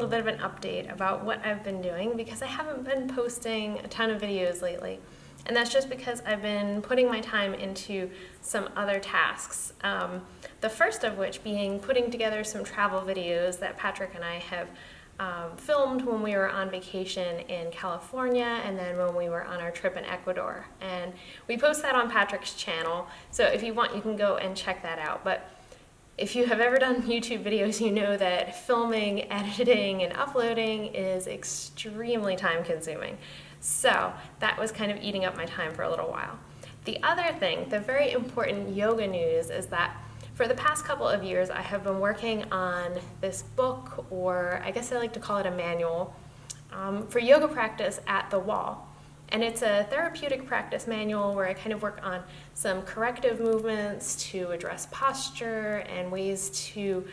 little bit of an update about what I've been doing because I haven't been posting a ton of videos lately. And that's just because I've been putting my time into some other tasks. The first of which being putting together some travel videos that Patrick and I have filmed when we were on vacation in California and then when we were on our trip in Ecuador. And we post that on Patrick's channel, so if you want you can go and check that out. But if you have ever done YouTube videos, you know that filming, editing, and uploading is extremely time consuming. So that was kind of eating up my time for a little while. The other thing, the very important yoga news, is that for the past couple of years I have been working on this book, or I guess I like to call it a manual, for yoga practice at the wall. And it's a therapeutic practice manual where I kind of work on some corrective movements to address posture and ways to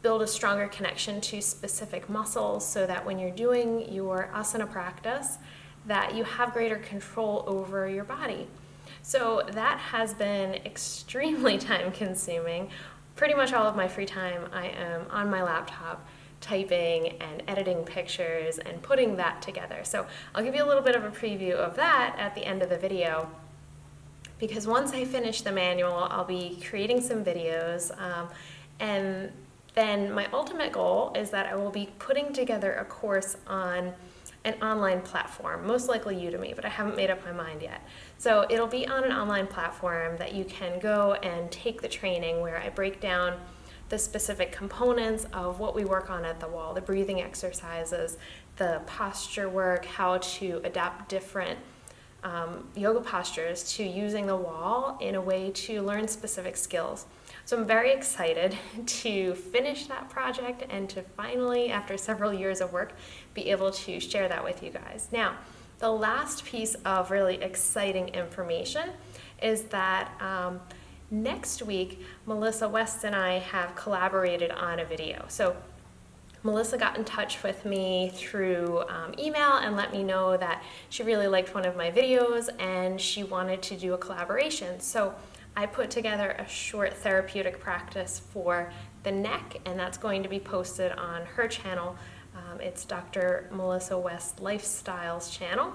build a stronger connection to specific muscles so that when you're doing your asana practice, that you have greater control over your body. So that has been extremely time consuming. Pretty much all of my free time I am on my laptop typing and editing pictures and putting that together. So I'll give you a little bit of a preview of that at the end of the video, because once I finish the manual I'll be creating some videos, and then my ultimate goal is that I will be putting together a course on an online platform, most likely Udemy, but I haven't made up my mind yet. So it'll be on an online platform that you can go and take the training where I break down the specific components of what we work on at the wall, the breathing exercises, the posture work, how to adapt different yoga postures to using the wall in a way to learn specific skills. So I'm very excited to finish that project and to finally, after several years of work, be able to share that with you guys. Now, the last piece of really exciting information is that next week, Melissa West and I have collaborated on a video. So Melissa got in touch with me through email and let me know that she really liked one of my videos and she wanted to do a collaboration. So I put together a short therapeutic practice for the neck, and that's going to be posted on her channel. It's Dr. Melissa West Lifestyles channel.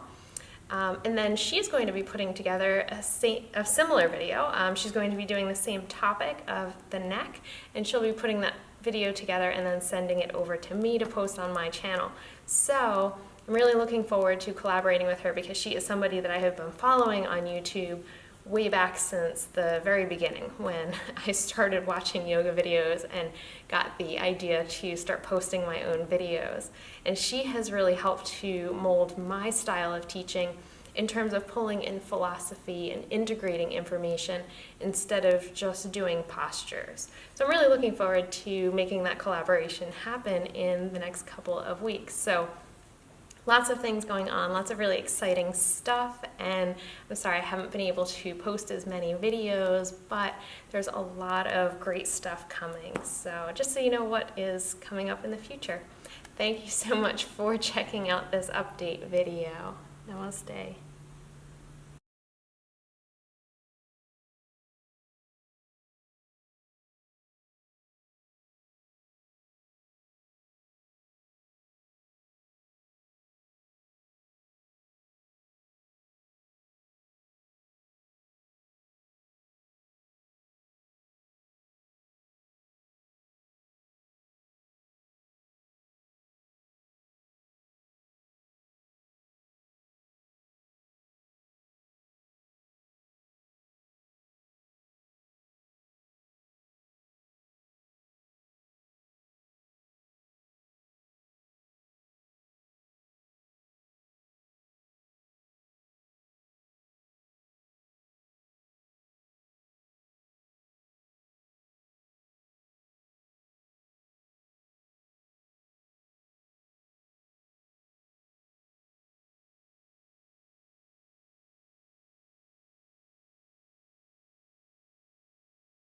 And then she's going to be putting together a similar video. She's going to be doing the same topic of the neck, and she'll be putting that video together and then sending it over to me to post on my channel. So I'm really looking forward to collaborating with her because she is somebody that I have been following on YouTube way back since the very beginning when I started watching yoga videos and got the idea to start posting my own videos. And she has really helped to mold my style of teaching in terms of pulling in philosophy and integrating information instead of just doing postures. So I'm really looking forward to making that collaboration happen in the next couple of weeks. So lots of things going on, lots of really exciting stuff, and I'm sorry I haven't been able to post as many videos, but there's a lot of great stuff coming. So just so you know what is coming up in the future. Thank you so much for checking out this update video. Namaste.